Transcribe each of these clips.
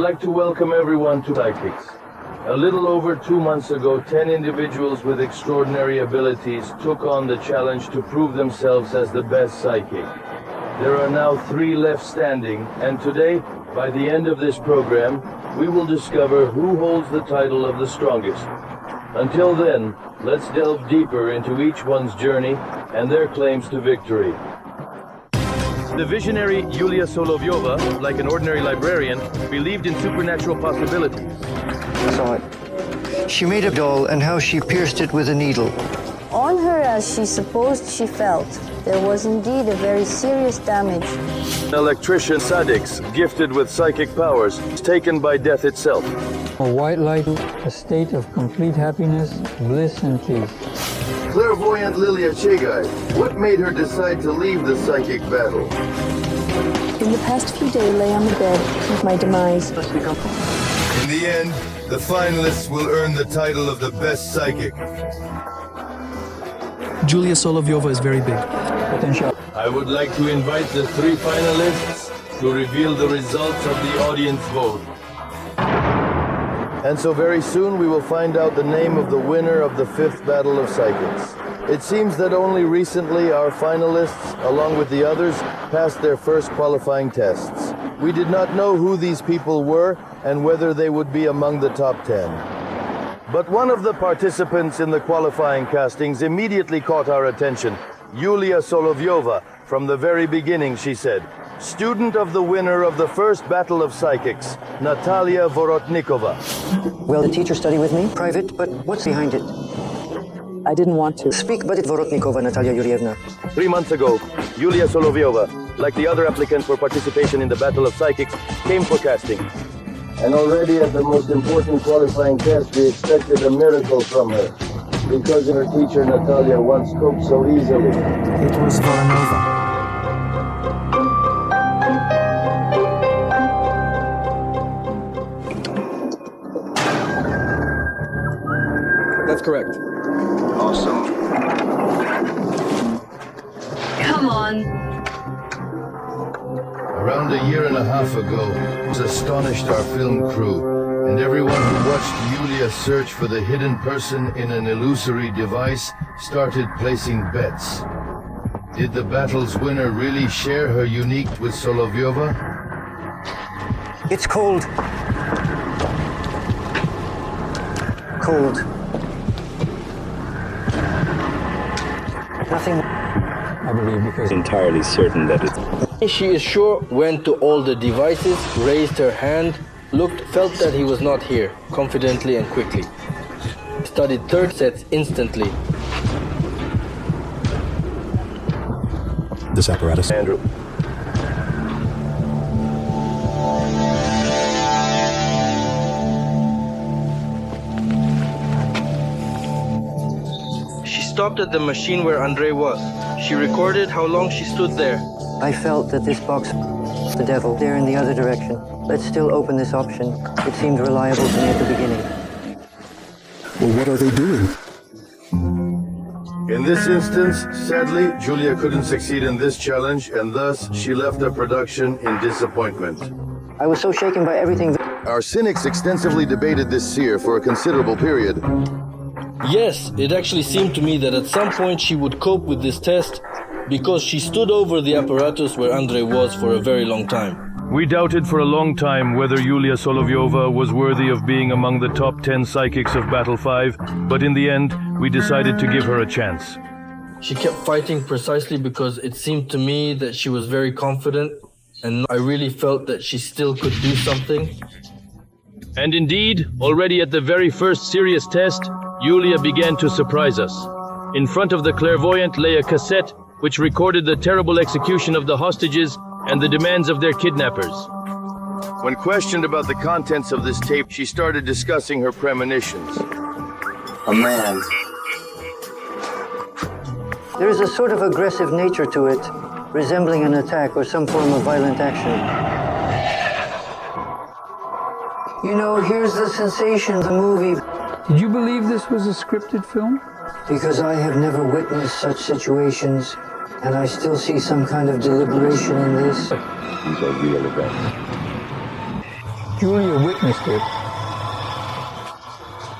like to welcome everyone to Psychics. A little over 2 months ago, 10 individuals with extraordinary abilities took on the challenge to prove themselves as the best psychic. There are now 3 left standing, and today, by the end of this program, we will discover who holds the title of the strongest. Until then, let's delve deeper into each one's journey and their claims to victory. The visionary Yulia Solovyova, like an ordinary librarian, believed in supernatural possibilities. I saw it. She made a doll and how she pierced it with a needle. On her, as she supposed she felt, there was indeed a very serious damage. Electrician Sadix, gifted with psychic powers, is taken by death itself. A white light, a state of complete happiness, bliss and peace. Clairvoyant Lilia Chegai, what made her decide to leave the psychic battle? In the past few days, I lay on the bed with my demise. In the end, the finalists will earn the title of the best psychic. Yulia Solovyova is very big. Potential. I would like to invite the 3 finalists to reveal the results of the audience vote. And so very soon we will find out the name of the winner of the 5th Battle of Psychics. It seems that only recently our finalists, along with the others, passed their first qualifying tests. We did not know who these people were and whether they would be among the top 10. But one of the participants in the qualifying castings immediately caught our attention. Yulia Solovyova. From the very beginning, she said, student of the winner of the 1st Battle of Psychics, Natalia Vorotnikova. Will the teacher study with me? Private, but what's behind it? I didn't want to. Speak, but it's Vorotnikova, Natalia Yurievna. 3 months ago, Yulia Solovyova, like the other applicants for participation in the Battle of Psychics, came for casting. And already at the most important qualifying test, we expected a miracle from her. Because her teacher, Natalia, once coped so easily. It was Voronova. That's correct. Awesome. Come on. Around a year and a half ago, it astonished our film crew and everyone who watched Yulia search for the hidden person in an illusory device started placing bets. Did the battle's winner really share her unique with Solovyova? It's cold. Cold. Nothing. I believe because Entirely certain that it's... She is sure went to all the devices, raised her hand, felt that he was not here, confidently and quickly. Studied 3rd sets instantly. This apparatus. Andrew. She stopped at the machine where Andrei was. She recorded how long she stood there. I felt that this box, the devil, there in the other direction. Let's still open this option. It seemed reliable to me at the beginning. Well, what are they doing? In this instance, sadly, Julia couldn't succeed in this challenge, and thus she left the production in disappointment. I was so shaken by everything. Our cynics extensively debated this seer for a considerable period. Yes, it actually seemed to me that at some point she would cope with this test because she stood over the apparatus where Andrei was for a very long time. We doubted for a long time whether Yulia Solovyova was worthy of being among the top 10 psychics of Battle 5, but in the end, we decided to give her a chance. She kept fighting precisely because it seemed to me that she was very confident, and I really felt that she still could do something. And indeed, already at the very first serious test, Yulia began to surprise us. In front of the clairvoyant lay a cassette which recorded the terrible execution of the hostages and the demands of their kidnappers. When questioned about the contents of this tape, she started discussing her premonitions. A man. There is a sort of aggressive nature to it, resembling an attack or some form of violent action. You know, here's the sensation of the movie. Did you believe this was a scripted film? Because I have never witnessed such situations, and I still see some kind of deliberation in this. These are real events. Julia witnessed it.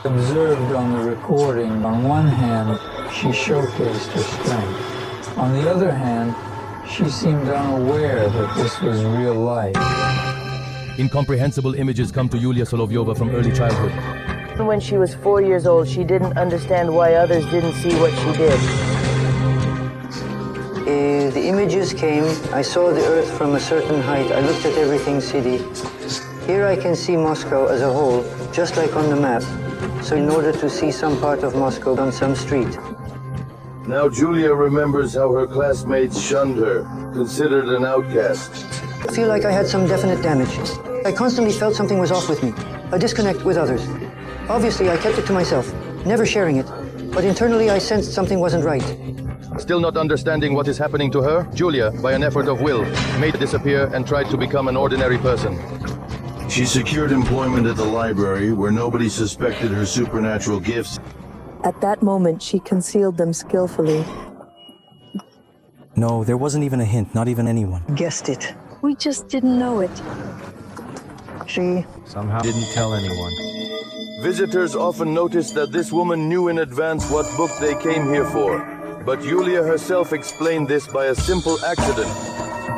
Observed on the recording, on one hand, she showcased her strength. On the other hand, she seemed unaware that this was real life. Incomprehensible images come to Yulia Solovyova from early childhood. When she was 4 years old, she didn't understand why others didn't see what she did. The images came. I saw the Earth from a certain height. I looked at everything city. Here I can see Moscow as a whole, just like on the map. So in order to see some part of Moscow on some street. Now Julia remembers how her classmates shunned her, considered an outcast. I feel like I had some definite damage. I constantly felt something was off with me, a disconnect with others. Obviously, I kept it to myself, never sharing it. But internally, I sensed something wasn't right. Still not understanding what is happening to her, Julia, by an effort of will, made it disappear and tried to become an ordinary person. She secured employment at the library where nobody suspected her supernatural gifts. At that moment, she concealed them skillfully. No, there wasn't even a hint, not even anyone. Guessed it. We just didn't know it. She Somehow didn't tell anyone. Visitors often noticed that this woman knew in advance what book they came here for. But Yulia herself explained this by a simple accident.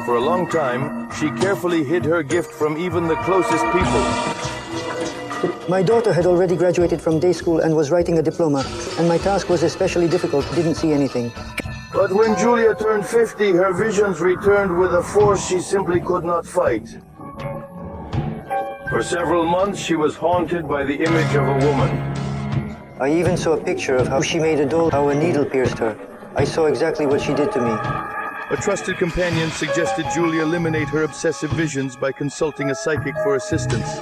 For a long time, she carefully hid her gift from even the closest people. My daughter had already graduated from day school and was writing a diploma, and my task was especially difficult, didn't see anything. But when Julia turned 50, her visions returned with a force she simply could not fight. For several months, she was haunted by the image of a woman. I even saw a picture of how she made a doll, how a needle pierced her. I saw exactly what she did to me. A trusted companion suggested Julia eliminate her obsessive visions by consulting a psychic for assistance.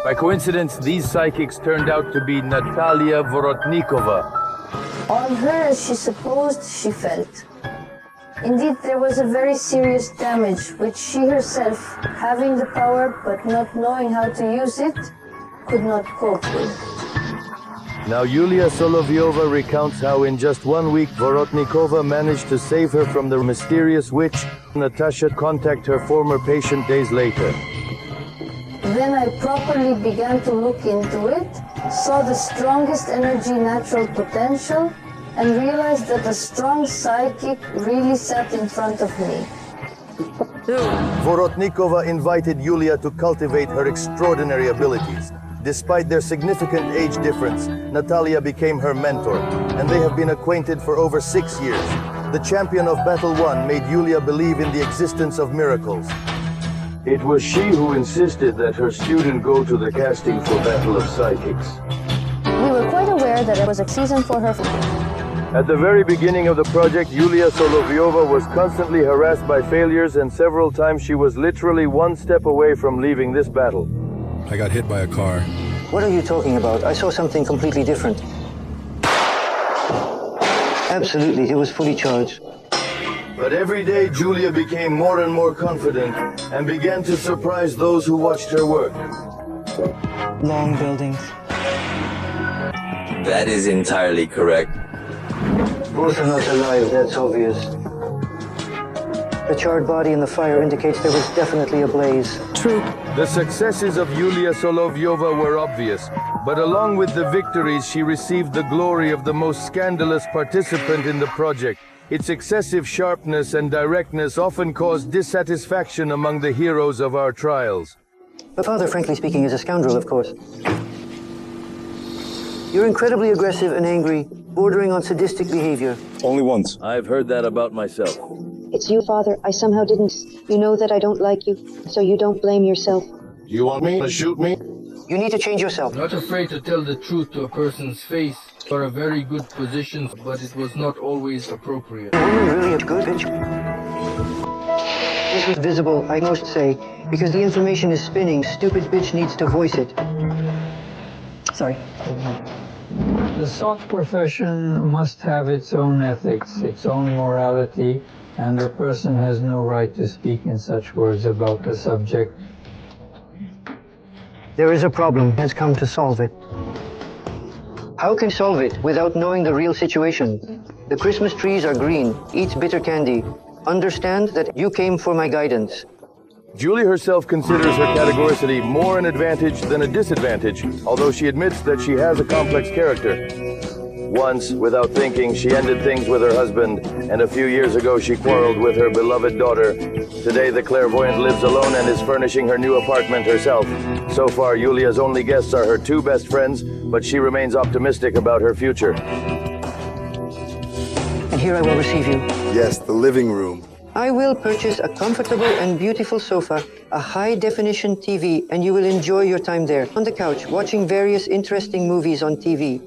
By coincidence, these psychics turned out to be Natalia Vorotnikova. On her as she supposed she felt. Indeed, there was a very serious damage which she herself, having the power but not knowing how to use it, could not cope with. Now Yulia Solovyova recounts how in just 1 week Vorotnikova managed to save her from the mysterious witch. Natasha contacted her former patient days later. Then I properly began to look into it, saw the strongest energy, natural potential, and realized that a strong psychic really sat in front of me. Vorotnikova invited Yulia to cultivate her extraordinary abilities. Despite their significant age difference, Natalia became her mentor, and they have been acquainted for over 6 years. The champion of Battle 1 made Yulia believe in the existence of miracles. It was she who insisted that her student go to the casting for Battle of Psychics. We were quite aware that it was a season for her. At the very beginning of the project, Yulia Solovyova was constantly harassed by failures, and several times she was literally one step away from leaving this battle. I got hit by a car. What are you talking about? I saw something completely different. Absolutely, it was fully charged. But every day, Julia became more and more confident and began to surprise those who watched her work. Long buildings. That is entirely correct. Both are not alive, that's obvious. The charred body in the fire indicates there was definitely a blaze. True. The successes of Yulia Solovyova were obvious, but along with the victories, she received the glory of the most scandalous participant in the project. Its excessive sharpness and directness often caused dissatisfaction among the heroes of our trials. The father, frankly speaking, is a scoundrel, of course. You're incredibly aggressive and angry, bordering on sadistic behavior. Only once. I've heard that about myself. It's you, Father. I somehow didn't. You know that I don't like you, so you don't blame yourself. Do you want me to shoot me? You need to change yourself. Not afraid to tell the truth to a person's face. For a very good position, but it was not always appropriate. The woman really a good bitch. This was visible, I must say, because the information is spinning. Stupid bitch needs to voice it. Sorry. The salt profession must have its own ethics, its own morality, and a person has no right to speak in such words about the subject. There is a problem. Has come to solve it. How can you solve it without knowing the real situation? The Christmas trees are green, eats bitter candy. Understand that you came for my guidance. Julie herself considers her categoricity more an advantage than a disadvantage, although she admits that she has a complex character. Once, without thinking, she ended things with her husband, and a few years ago she quarreled with her beloved daughter. Today the clairvoyant lives alone and is furnishing her new apartment herself. So far, Yulia's only guests are her two best friends, but she remains optimistic about her future. And here I will receive you. Yes, the living room. I will purchase a comfortable and beautiful sofa, a high-definition TV, and you will enjoy your time there, on the couch, watching various interesting movies on TV.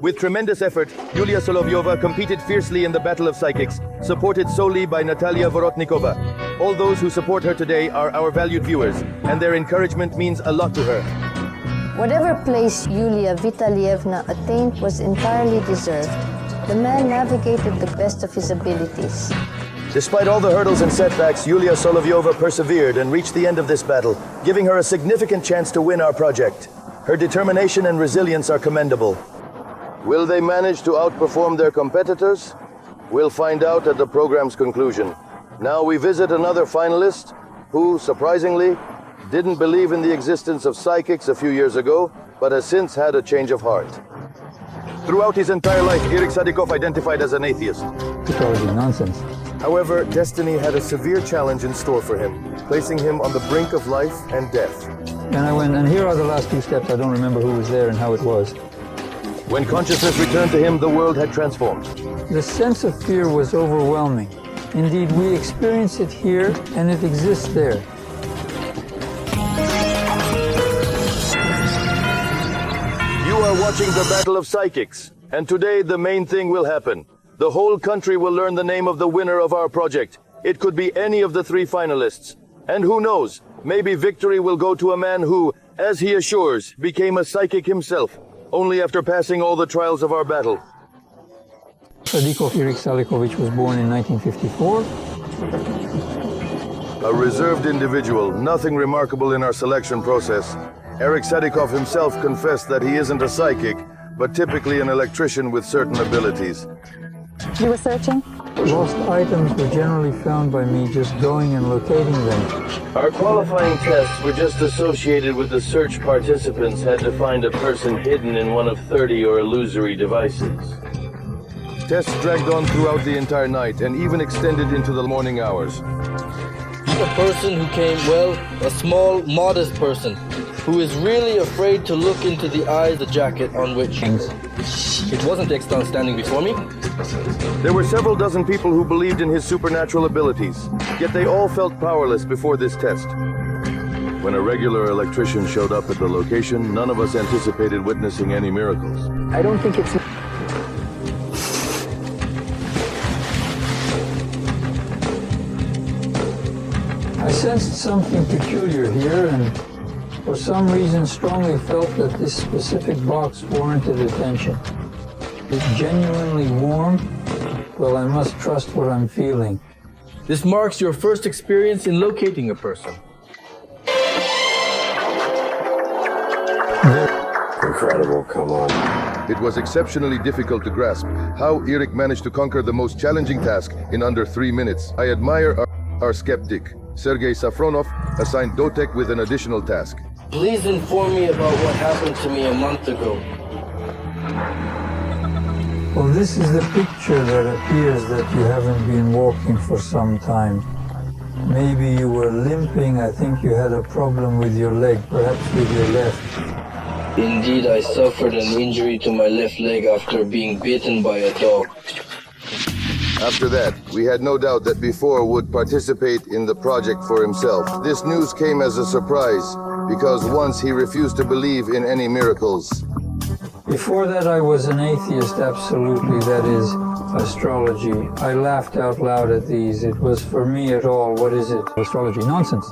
With tremendous effort, Yulia Solovyova competed fiercely in the Battle of Psychics, supported solely by Natalia Vorotnikova. All those who support her today are our valued viewers, and their encouragement means a lot to her. Whatever place Yulia Vitalievna attained was entirely deserved. The man navigated the best of his abilities. Despite all the hurdles and setbacks, Yulia Solovyova persevered and reached the end of this battle, giving her a significant chance to win our project. Her determination and resilience are commendable. Will they manage to outperform their competitors? We'll find out at the program's conclusion. Now we visit another finalist who, surprisingly, didn't believe in the existence of psychics a few years ago, but has since had a change of heart. Throughout his entire life, Irik Sadikov identified as an atheist. Totally nonsense. However, destiny had a severe challenge in store for him, placing him on the brink of life and death. And I went, and here are the last two steps. I don't remember who was there and how it was. When consciousness returned to him, the world had transformed. The sense of fear was overwhelming. Indeed, we experience it here, and it exists there. You are watching the Battle of Psychics, and today the main thing will happen. The whole country will learn the name of the winner of our project. It could be any of the three finalists. And who knows, maybe victory will go to a man who, as he assures, became a psychic himself, only after passing all the trials of our battle. Sadikov Irik Salikovich was born in 1954. A reserved individual, nothing remarkable in our selection process. Irik Sadikov himself confessed that he isn't a psychic, but typically an electrician with certain abilities. You were searching? Lost items were generally found by me just going and locating them. Our qualifying tests were just associated with the search participants had to find a person hidden in one of 30 or illusory devices. Tests dragged on throughout the entire night and even extended into the morning hours. A person who came, well, a small, modest person, who is really afraid to look into the eyes of the jacket on which... It wasn't Exton standing before me. There were several dozen people who believed in his supernatural abilities, yet they all felt powerless before this test. When a regular electrician showed up at the location, none of us anticipated witnessing any miracles. I don't think it's... I sensed something peculiar here, and for some reason strongly felt that this specific box warranted attention. It's genuinely warm. Well, I must trust what I'm feeling. This marks your first experience in locating a person. Incredible, come on. It was exceptionally difficult to grasp how Irik managed to conquer the most challenging task in under 3 minutes. I admire our skeptic, Sergei Safronov, assigned Dotek with an additional task. Please inform me about what happened to me a month ago. Well, this is the picture that appears that you haven't been walking for some time. Maybe you were limping. I think you had a problem with your leg, perhaps with your left. Indeed, I suffered an injury to my left leg after being bitten by a dog. After that, we had no doubt that Before would participate in the project for himself. This news came as a surprise, because once he refused to believe in any miracles. Before that, I was an atheist, absolutely, that is, astrology. I laughed out loud at these. It was for me at all. What is it? Astrology. Nonsense.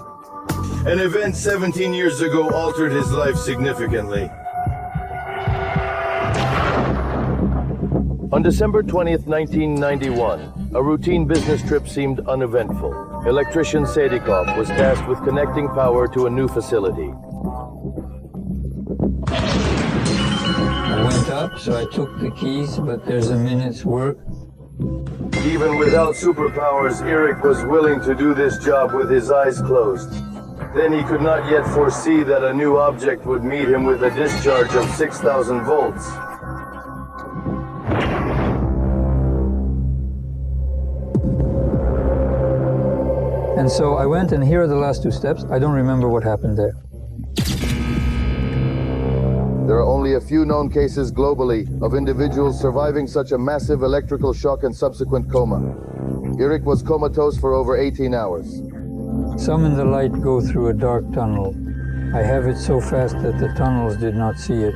An event 17 years ago altered his life significantly. On December 20th, 1991, a routine business trip seemed uneventful. Electrician Sadikov was tasked with connecting power to a new facility. I went up, so I took the keys, but there's a minute's work. Even without superpowers, Eric was willing to do this job with his eyes closed. Then he could not yet foresee that a new object would meet him with a discharge of 6,000 volts. And so I went, and here are the last two steps. I don't remember what happened there. There are only a few known cases globally of individuals surviving such a massive electrical shock and subsequent coma. Eric was comatose for over 18 hours. Some in the light go through a dark tunnel. I have it so fast that the tunnels did not see it.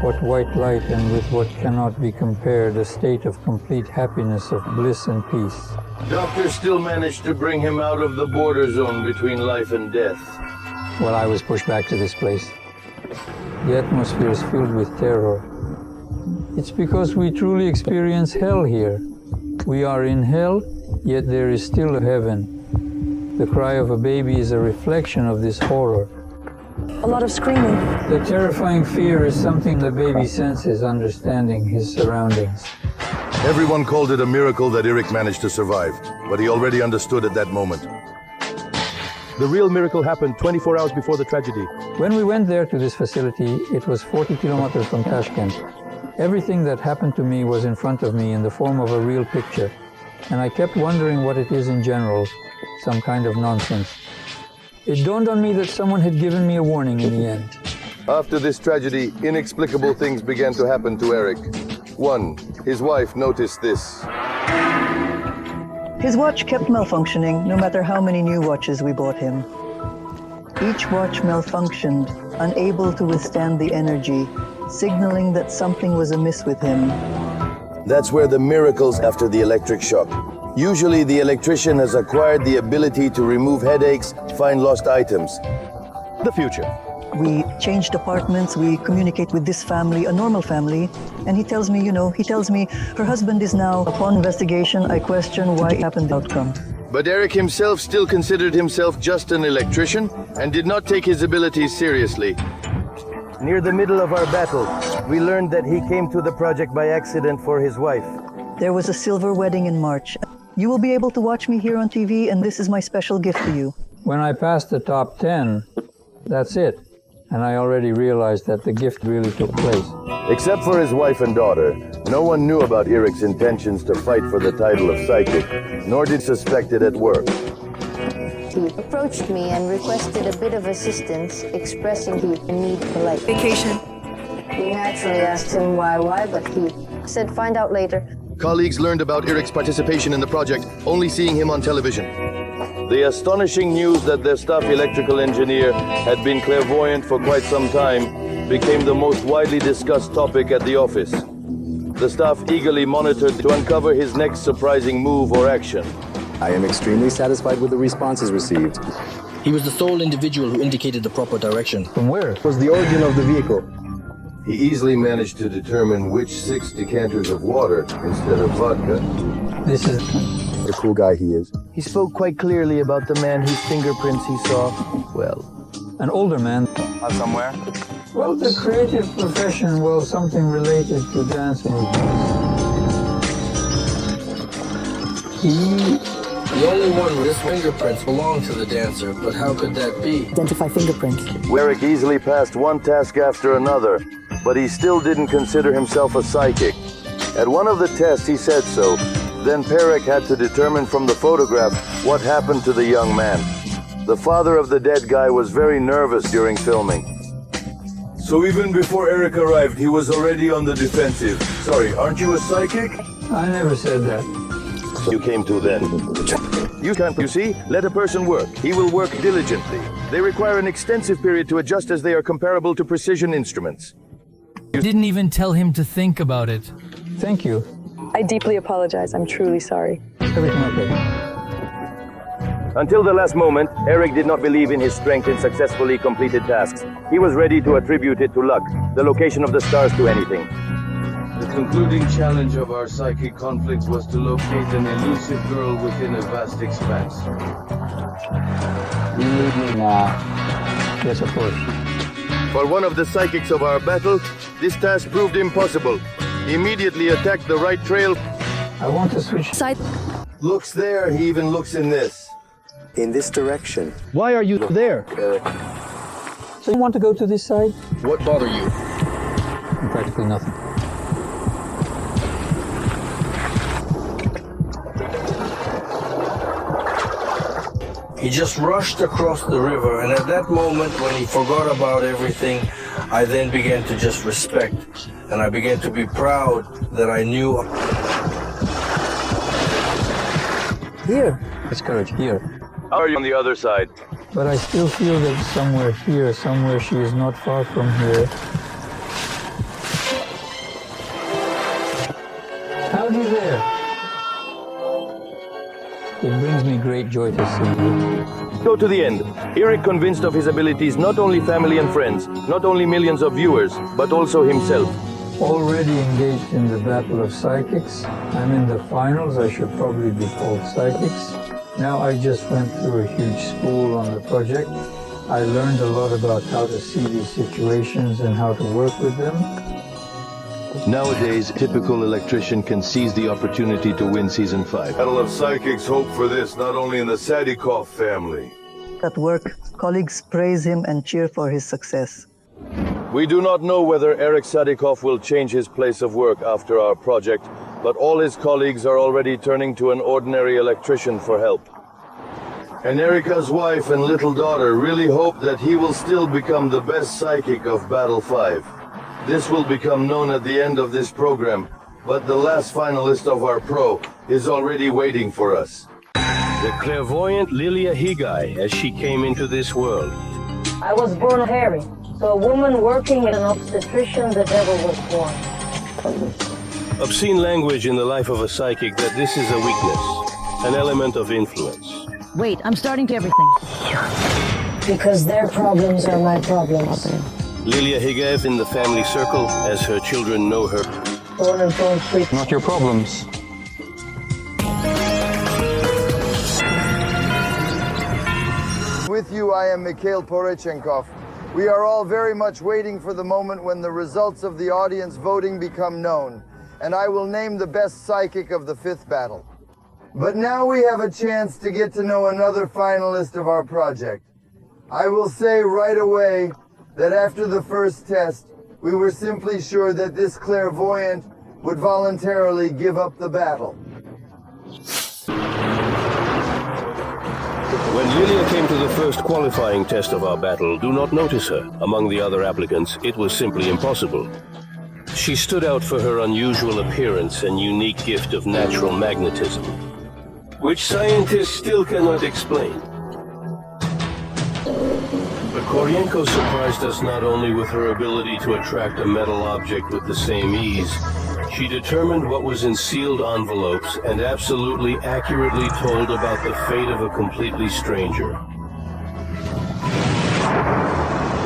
What white light, and with what cannot be compared, a state of complete happiness, of bliss and peace. Doctors still managed to bring him out of the border zone between life and death. Well, I was pushed back to this place. The atmosphere is filled with terror. It's because we truly experience hell here. We are in hell, yet there is still a heaven. The cry of a baby is a reflection of this horror. A lot of screaming. The terrifying fear is something the baby senses, understanding his surroundings. Everyone called it a miracle that Eric managed to survive, but he already understood at that moment. The real miracle happened 24 hours before the tragedy. When we went there to this facility, it was 40 kilometers from Tashkent. Everything that happened to me was in front of me in the form of a real picture, and I kept wondering what it is in general, some kind of nonsense. It dawned on me that someone had given me a warning in the end. After this tragedy, inexplicable things began to happen to Eric. One, his wife noticed this. His watch kept malfunctioning, no matter how many new watches we bought him. Each watch malfunctioned, unable to withstand the energy, signaling that something was amiss with him. That's where the miracles after the electric shock. Usually the electrician has acquired the ability to remove headaches, find lost items. The future. We changed apartments, we communicate with this family, a normal family, and he tells me, her husband is now, upon investigation, I question why it happened, the outcome. But Eric himself still considered himself just an electrician and did not take his abilities seriously. Near the middle of our battle, we learned that he came to the project by accident for his wife. There was a silver wedding in March. You will be able to watch me here on TV, and this is my special gift to you. When I passed the top 10, that's it. And I already realized that the gift really took place. Except for his wife and daughter, no one knew about Eric's intentions to fight for the title of psychic, nor did suspect it at work. He approached me and requested a bit of assistance, expressing he need polite Vacation. We naturally asked him why, but he said find out later. Colleagues learned about Eric's participation in the project, only seeing him on television. The astonishing news that their staff electrical engineer had been clairvoyant for quite some time became the most widely discussed topic at the office. The staff eagerly monitored to uncover his next surprising move or action. I am extremely satisfied with the responses received. He was the sole individual who indicated the proper direction. From where? It was the origin of the vehicle. He easily managed to determine which 6 decanters of water instead of vodka. This is the cool guy he is. He spoke quite clearly about the man whose fingerprints he saw. Well, an older man. Somewhere? Well, the creative profession, something related to dance movements. The only one with his fingerprints belonged to the dancer, but how could that be? Identify fingerprints. Eric easily passed one task after another, but he still didn't consider himself a psychic. At one of the tests, he said so. Then Perek had to determine from the photograph what happened to the young man. The father of the dead guy was very nervous during filming. So even before Eric arrived, he was already on the defensive. Sorry, aren't you a psychic? I never said that. You came to then. You can't, you see? Let a person work. He will work diligently. They require an extensive period to adjust as they are comparable to precision instruments. You didn't even tell him to think about it. Thank you. I deeply apologize. I'm truly sorry. Everything okay? Until the last moment, Eric did not believe in his strength in successfully completed tasks. He was ready to attribute it to luck, the location of the stars to anything. The concluding challenge of our psychic conflict was to locate an elusive girl within a vast expanse. You need me now. Yes, of course. For one of the psychics of our battle, this task proved impossible. He immediately attacked the right trail I want to switch side. Looks there, he even looks in this. In this direction. Why are you there? Eric, So you want to go to this side? what bother you? Practically nothing. He just rushed across the river, and at that moment when he forgot about everything, I then began to just respect, and I began to be proud that I knew. Here. It's courage. Here. How are you on the other side? But I still feel that somewhere here, somewhere she is not far from here. Howdy there. It brings me great joy to see you. Go to the end. Eric, convinced of his abilities, not only family and friends, not only millions of viewers, but also himself. Already engaged in the battle of psychics. I'm in the finals. I should probably be called psychics. Now I just went through a huge school on the project. I learned a lot about how to see these situations and how to work with them. Nowadays, a typical electrician can seize the opportunity to win Season 5. Battle of Psychics hope for this, not only in the Sadikov family. At work, colleagues praise him and cheer for his success. We do not know whether Eric Sadikov will change his place of work after our project, but all his colleagues are already turning to an ordinary electrician for help. And Erika's wife and little daughter really hope that he will still become the best psychic of Battle 5. This will become known at the end of this program, but the last finalist of our pro is already waiting for us. The clairvoyant Lilia Higai as she came into this world. I was born hairy, so a woman working as an obstetrician, the devil was born. Obscene language in the life of a psychic that this is a weakness, an element of influence. Wait, I'm starting to everything. Because their problems are my problems. Lilia Higai in the family circle, as her children know her. Born and born free. Not your problems. With you, I am Mikhail Poroshenkov. We are all very much waiting for the moment when the results of the audience voting become known, and I will name the best psychic of the 5th battle. But now we have a chance to get to know another finalist of our project. I will say right away that after the first test, we were simply sure that this clairvoyant would voluntarily give up the battle. When Lilia came to the first qualifying test of our battle, do not notice her. Among the other applicants, it was simply impossible. She stood out for her unusual appearance and unique gift of natural magnetism, which scientists still cannot explain. But Koryenko surprised us not only with her ability to attract a metal object with the same ease, she determined what was in sealed envelopes and absolutely accurately told about the fate of a completely stranger.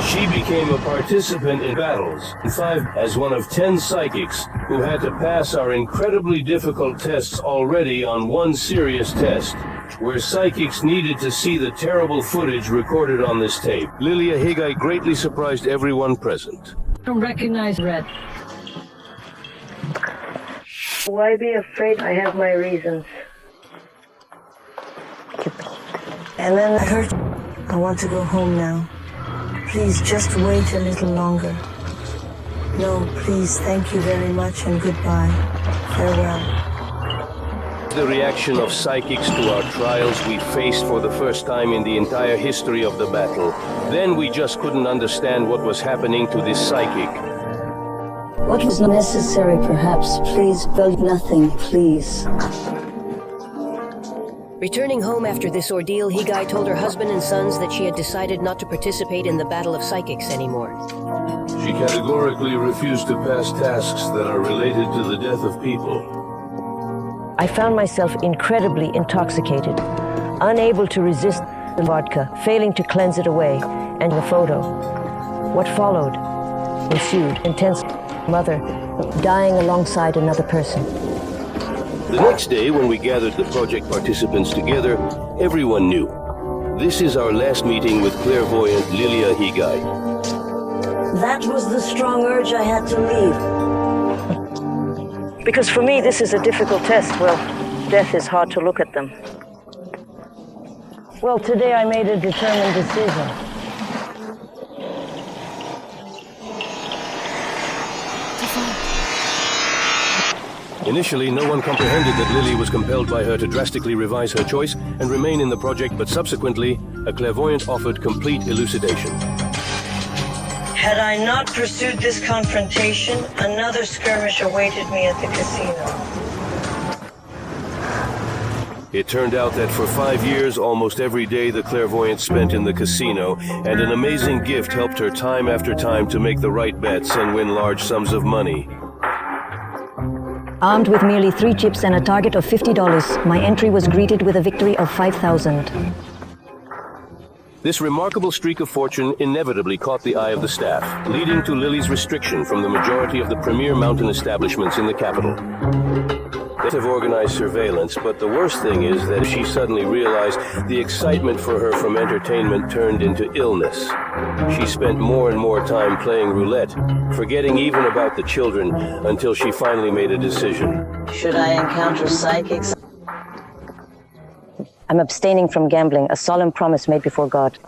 She became a participant in battles, 5 as one of 10 psychics who had to pass our incredibly difficult tests already on one serious test, where psychics needed to see the terrible footage recorded on this tape. Lilia Higai greatly surprised everyone present. I don't recognize red. Why be afraid? I have my reasons. And then I heard, I want to go home now. Please just wait a little longer. No, please, thank you very much and goodbye. Farewell. The reaction of psychics to our trials we faced for the first time in the entire history of the battle. Then we just couldn't understand what was happening to this psychic. What was necessary, perhaps? Please, but nothing, please. Returning home after this ordeal, Higai told her husband and sons that she had decided not to participate in the Battle of Psychics anymore. She categorically refused to pass tasks that are related to the death of people. I found myself incredibly intoxicated, unable to resist the vodka, failing to cleanse it away, and the photo. What followed ensued intense mother dying alongside another person. The next day, when we gathered the project participants together, everyone knew. This is our last meeting with clairvoyant Lilia Higai. That was the strong urge I had to leave. Because for me, this is a difficult test. Well, death is hard to look at them. Well, today I made a determined decision. Initially, no one comprehended that Lily was compelled by her to drastically revise her choice and remain in the project, but subsequently, a clairvoyant offered complete elucidation. Had I not pursued this confrontation, another skirmish awaited me at the casino. It turned out that for 5 years, almost every day the clairvoyant spent in the casino, and an amazing gift helped her time after time to make the right bets and win large sums of money. Armed with merely 3 chips and a target of $50, my entry was greeted with a victory of 5,000. This remarkable streak of fortune inevitably caught the eye of the staff, leading to Lily's restriction from the majority of the premier mountain establishments in the capital. They have organized surveillance, but the worst thing is that she suddenly realized the excitement for her from entertainment turned into illness. She spent more and more time playing roulette, forgetting even about the children, until she finally made a decision. Should I encounter psychics? I'm abstaining from gambling, a solemn promise made before God.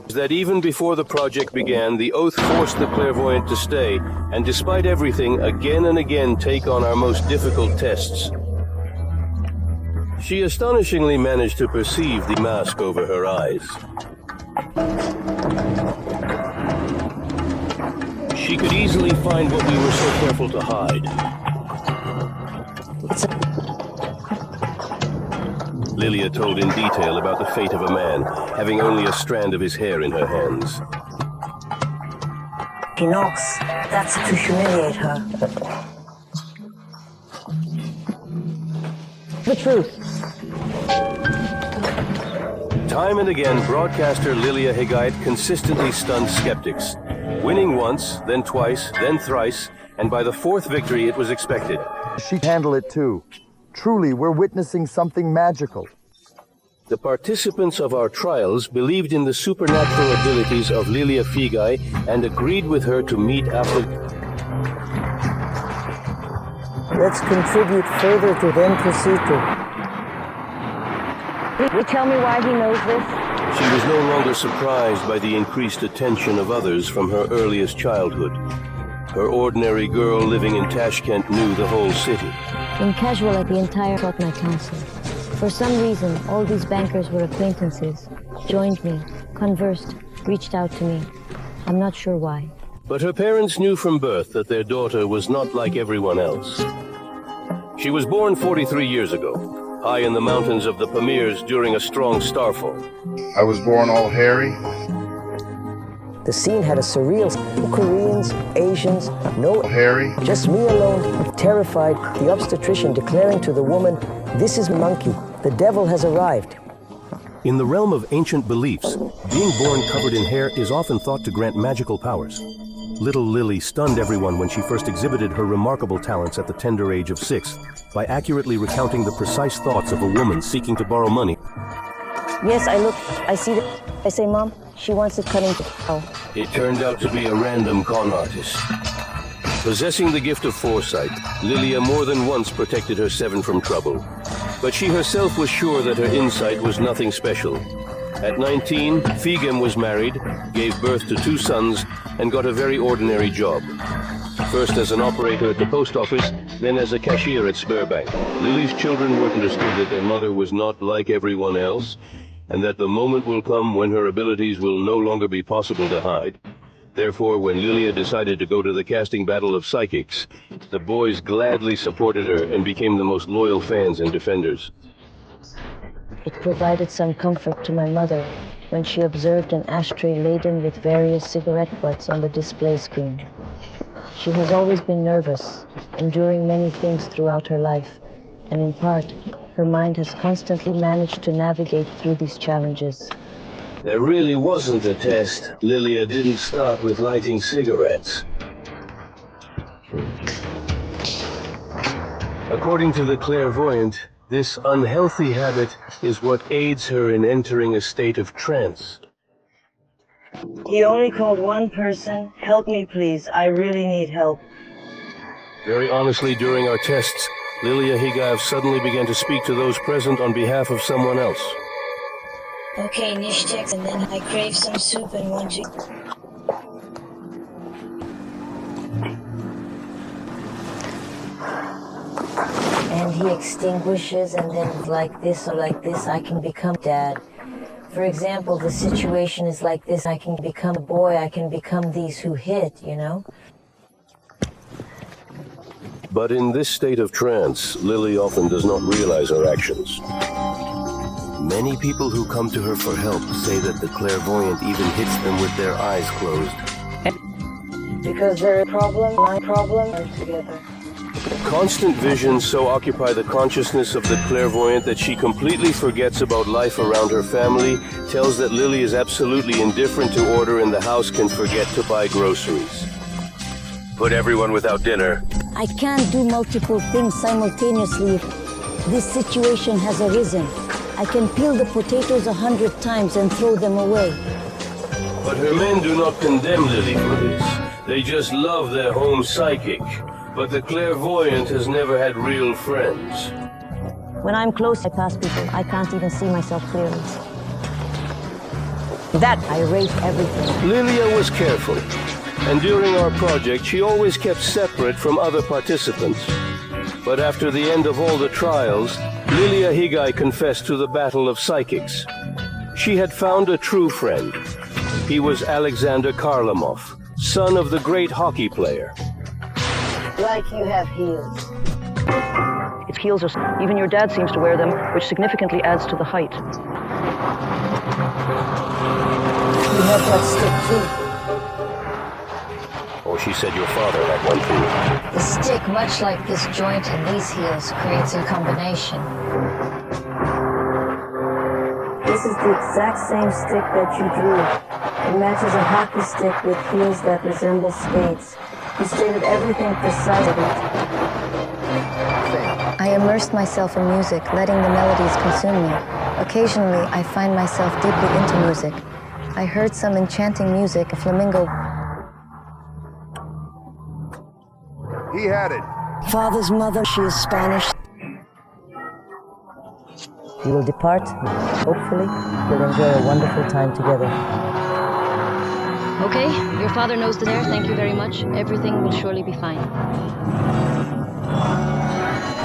That even before the project began, the oath forced the clairvoyant to stay, and despite everything, again and again take on our most difficult tests. She astonishingly managed to perceive the mask over her eyes. She could easily find what we were so careful to hide. Lilia told in detail about the fate of a man, having only a strand of his hair in her hands. He knocks. That's to humiliate her. The truth. Time and again, broadcaster Lilia Hegait consistently stunned skeptics, winning once, then twice, then thrice, and by the 4th victory it was expected. She'd handle it too. Truly, we're witnessing something magical. The participants of our trials believed in the supernatural abilities of Lilia Figai and agreed with her to meet after... Let's contribute further to then proceed to... Will you tell me why he knows this? She was no longer surprised by the increased attention of others from her earliest childhood. Her ordinary girl living in Tashkent knew the whole city. In casual at the entire fortnight council. For some reason, all these bankers were acquaintances, joined me, conversed, reached out to me. I'm not sure why. But her parents knew from birth that their daughter was not like everyone else. She was born 43 years ago, high in the mountains of the Pamirs during a strong starfall. I was born all hairy. The scene had a surreal... Koreans, Asians, no... Hairy. Just me alone, terrified, the obstetrician declaring to the woman, "This is Monkey. The devil has arrived." In the realm of ancient beliefs, being born covered in hair is often thought to grant magical powers. Little Lily stunned everyone when she first exhibited her remarkable talents at the tender age of 6 by accurately recounting the precise thoughts of a woman seeking to borrow money. Yes, I look, I see that. I say, Mom, she wants it cut into... Oh. It turned out to be a random con artist. Possessing the gift of foresight, Lilia more than once protected her 7 from trouble. But she herself was sure that her insight was nothing special. At 19, Figem was married, gave birth to 2 sons, and got a very ordinary job. First as an operator at the post office, then as a cashier at Sberbank. Lily's children were understood that their mother was not like everyone else, and that the moment will come when her abilities will no longer be possible to hide. Therefore, when Lilia decided to go to the casting battle of psychics, the boys gladly supported her and became the most loyal fans and defenders. It provided some comfort to my mother when she observed an ashtray laden with various cigarette butts on the display screen. She has always been nervous, enduring many things throughout her life, and in part, her mind has constantly managed to navigate through these challenges. There really wasn't a test. Lilia didn't start with lighting cigarettes. According to the clairvoyant, this unhealthy habit is what aids her in entering a state of trance. He only called one person. Help me, please. I really need help. Very honestly, during our tests, Lilia Higaev suddenly began to speak to those present on behalf of someone else. Okay, Nishtek, and then I crave some soup and want to... And he extinguishes, and then like this or like this, I can become dad. For example, the situation is like this, I can become a boy, I can become these who hit, you know? But in this state of trance, Lily often does not realize her actions. Many people who come to her for help say that the clairvoyant even hits them with their eyes closed. Because their problem, my problem, are together. Constant visions so occupy the consciousness of the clairvoyant that she completely forgets about life around her family, tells that Lily is absolutely indifferent to order in the house, can forget to buy groceries. Put everyone without dinner. I can't do multiple things simultaneously if this situation has arisen. I can peel the potatoes 100 times and throw them away. But her men do not condemn Lily for this. They just love their home psychic. But the clairvoyant has never had real friends. When I'm close, I pass people. I can't even see myself clearly. That I rate everything. Lilia was careful, and during our project she always kept separate from other participants. But after the end of all the trials, Lilia Higae confessed to the battle of psychics. She had found a true friend. He was Alexander Kharlamov, son of the great hockey player. Like you have heels. Its heels are... Even your dad seems to wear them, which significantly adds to the height. You have that stick too. Or she said your father had one too. The stick, much like this joint and these heels, creates a combination. This is the exact same stick that you drew. It matches a hockey stick with heels that resemble skates. You stated everything precisely. I immersed myself in music, letting the melodies consume me. Occasionally, I find myself deeply into music. I heard some enchanting music, a flamingo. He had it. Father's mother, she is Spanish. You will depart. Hopefully, you'll enjoy a wonderful time together. Okay, your father knows the there. Thank you very much. Everything will surely be fine.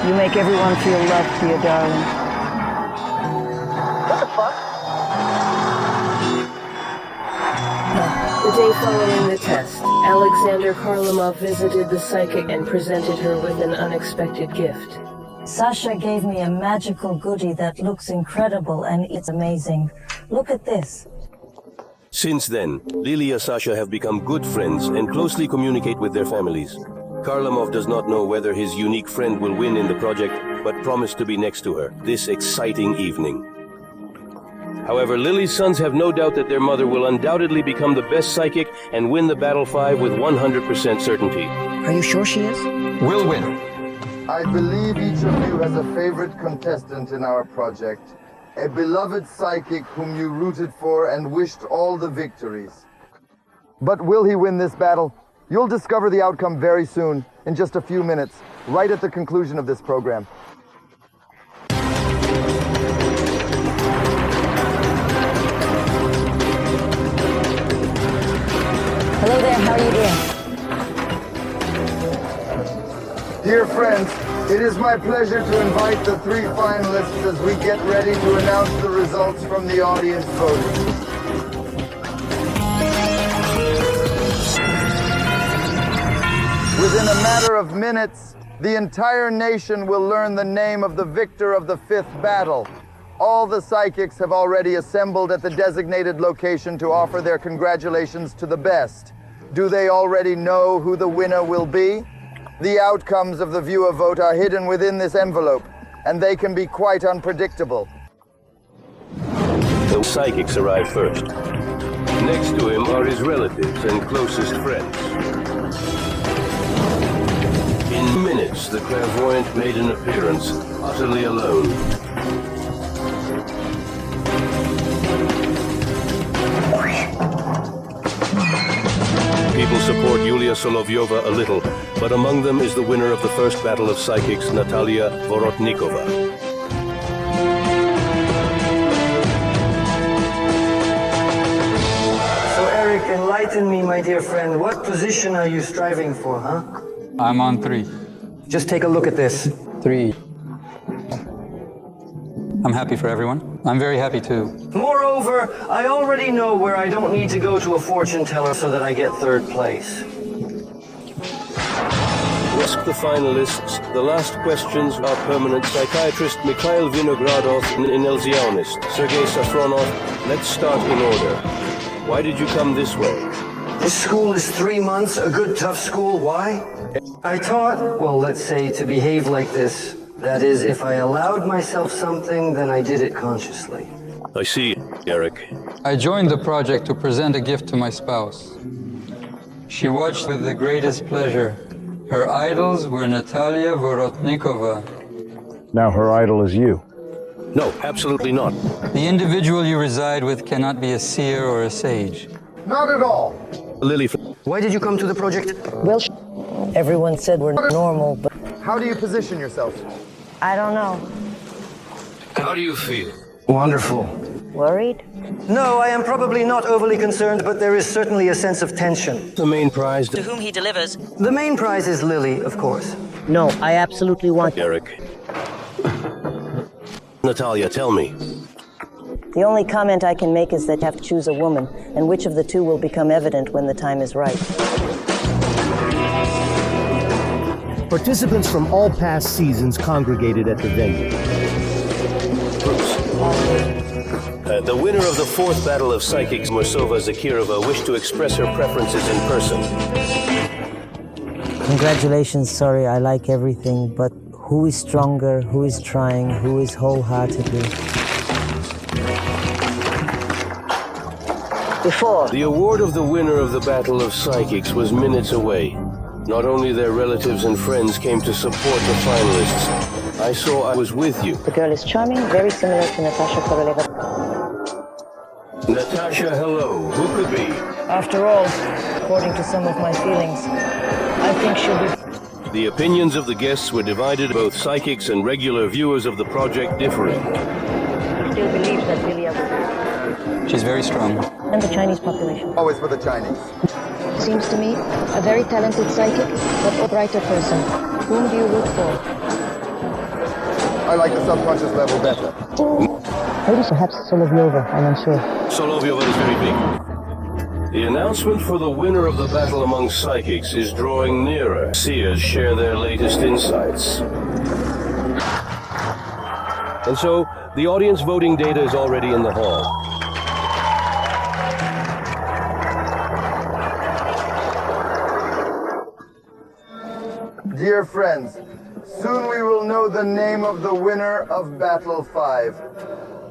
You make everyone feel loved, dear darling. What the fuck? The day following the test, Alexander Kharlamov visited the psychic and presented her with an unexpected gift. Sasha gave me a magical goodie that looks incredible and it's amazing. Look at this. Since then, Lily and Sasha have become good friends and closely communicate with their families. Kharlamov does not know whether his unique friend will win in the project, but promised to be next to her this exciting evening. However, Lily's sons have no doubt that their mother will undoubtedly become the best psychic and win the Battle 5 with 100% certainty. Are you sure she is? We'll win. I believe each of you has a favorite contestant in our project. A beloved psychic whom you rooted for and wished all the victories. But will he win this battle? You'll discover the outcome very soon, in just a few minutes, right at the conclusion of this program. Hello there, how are you doing? Dear friends, it is my pleasure to invite the 3 finalists as we get ready to announce the results from the audience voting. Within a matter of minutes, the entire nation will learn the name of the victor of the 5th battle. All the psychics have already assembled at the designated location to offer their congratulations to the best. Do they already know who the winner will be? The outcomes of the viewer vote are hidden within this envelope, and they can be quite unpredictable. The psychics arrive first. Next to him are his relatives and closest friends. In minutes, the clairvoyant made an appearance, utterly alone. people support Yulia Solovyova a little, but among them is the winner of the first battle of psychics, Natalia Vorotnikova. So Eric, enlighten me, my dear friend. What position are you striving for, huh? I'm on 3. Just take a look at this. 3. I'm happy for everyone. I'm very happy too. Moreover, I already know where I don't need to go to a fortune teller so that I get 3rd place. Ask the finalists. The last questions are permanent psychiatrist Mikhail Vinogradov and Elzionist Sergei Safronov. Let's start in order. Why did you come this way? This school is 3 months, a good tough school. Why? I taught, well, let's say, to behave like this. That is, if I allowed myself something, then I did it consciously. I see, Eric. I joined the project to present a gift to my spouse. She watched with the greatest pleasure. Her idols were Natalia Vorotnikova. Now her idol is you. No, absolutely not. The individual you reside with cannot be a seer or a sage. Not at all. Lily. Why did you come to the project? Well, everyone said we're normal, but How do you position yourself? I don't know. How do you feel? Wonderful. Worried? No, I am probably not overly concerned, but there is certainly a sense of tension. The main prize. To whom he delivers. The main prize is Lily, of course. No, I absolutely want Eric. Natalia, tell me. The only comment I can make is that you have to choose a woman, and which of the two will become evident when the time is right. Participants from all past seasons congregated at the venue. Bruce. The winner of the 4th Battle of Psychics, Mursova Zakirova, wished to express her preferences in person. Congratulations, sorry, I like everything, but who is stronger, who is trying, who is wholeheartedly? Before. The award of the winner of the Battle of Psychics was minutes away. Not only their relatives and friends came to support the finalists. I saw I was with you. The girl is charming, very similar to Natasha Koroleva. Natasha, hello. Who could be? After all, according to some of my feelings, I think she'll be... The opinions of the guests were divided, both psychics and regular viewers of the project differing. Still believes that Lilia will... She's very strong. And the Chinese population. Always for the Chinese. Seems to me a very talented psychic, but a brighter person. Whom do you root for? I like the subconscious level better. Maybe perhaps Solovyova, I'm unsure. Solovyova is very big. The announcement for the winner of the battle among psychics is drawing nearer. Seers share their latest insights. And so, the audience voting data is already in the hall. Dear friends, soon we will know the name of the winner of Battle 5.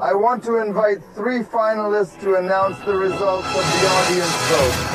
I want to invite 3 finalists to announce the results of the audience vote.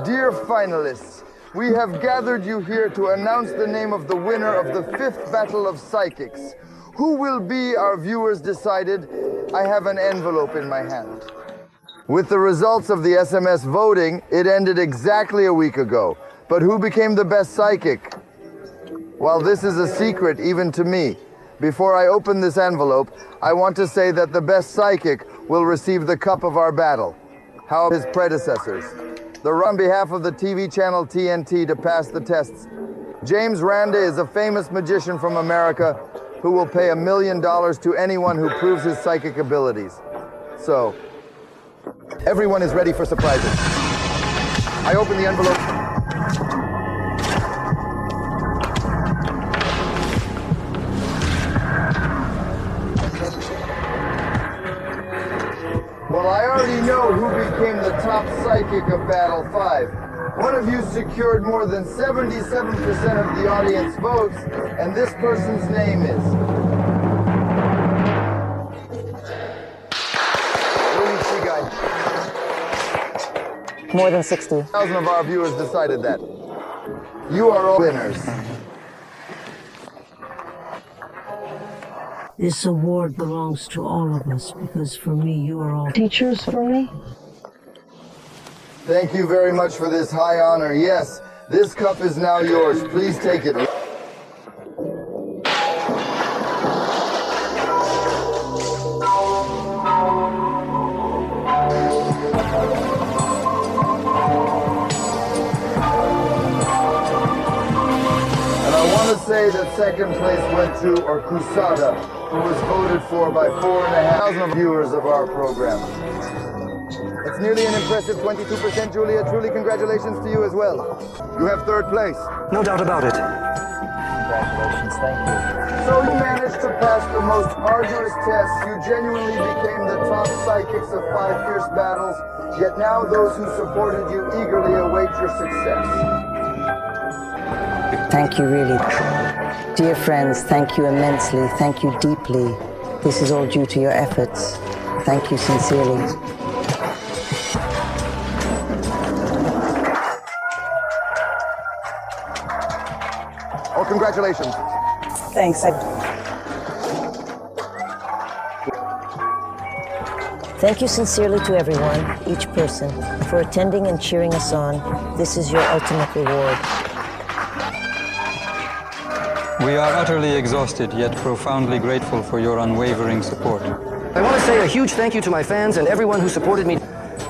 Dear finalists, we have gathered you here to announce the name of the winner of the 5th Battle of Psychics. Who will be our viewers decided? I have an envelope in my hand. With the results of the SMS voting, it ended exactly a week ago. But who became the best psychic? While this is a secret even to me, before I open this envelope, I want to say that the best psychic will receive the cup of our battle. How his predecessors. On behalf of the TV channel TNT to pass the tests. James Randa is a famous magician from America who will pay $1 million to anyone who proves his psychic abilities. So, everyone is ready for surprises. I open the envelope. Well, I already know who became the psychic of Battle 5. One of you secured more than 77% of the audience votes, and this person's name is... More than 60. 1,000 of our viewers decided that. You are all winners. This award belongs to all of us because for me, you are all teachers for me. Thank you very much for this high honor. Yes, this cup is now yours. Please take it. Say that second place went to Orkusada, who was voted for by 4,500 viewers of our program. It's nearly an impressive 22%, Julia. Truly congratulations to you as well. You have third place. No doubt about it. Congratulations, thank you. So you managed to pass the most arduous tests. You genuinely became the top psychics of 5 fierce battles, yet now those who supported you eagerly await your success. Thank you, really. Dear friends, thank you immensely. Thank you deeply. This is all due to your efforts. Thank you sincerely. Oh, congratulations. Thanks. Thank you sincerely to everyone, each person, for attending and cheering us on. This is your ultimate reward. We are utterly exhausted, yet profoundly grateful for your unwavering support. I want to say a huge thank you to my fans and everyone who supported me.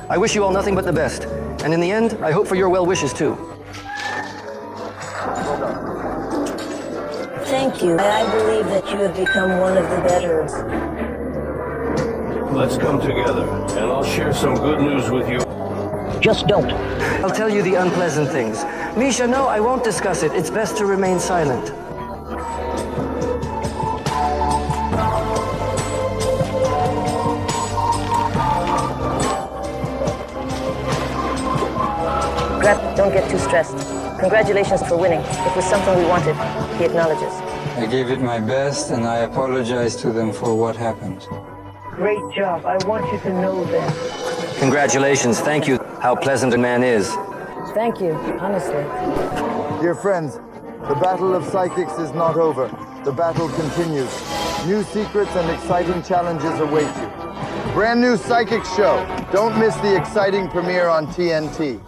I wish you all nothing but the best. And in the end, I hope for your well wishes too. Thank you. I believe that you have become one of the better. Let's come together, and I'll share some good news with you. Just don't. I'll tell you the unpleasant things. Misha, no, I won't discuss it. It's best to remain silent. Don't get too stressed. Congratulations for winning. It was something we wanted. He acknowledges. I gave it my best, and I apologize to them for what happened. Great job. I want you to know that. Congratulations. Thank you. How pleasant a man is. Thank you, honestly. Dear friends, the battle of psychics is not over. The battle continues. New secrets and exciting challenges await you. Brand new psychic show. Don't miss the exciting premiere on TNT.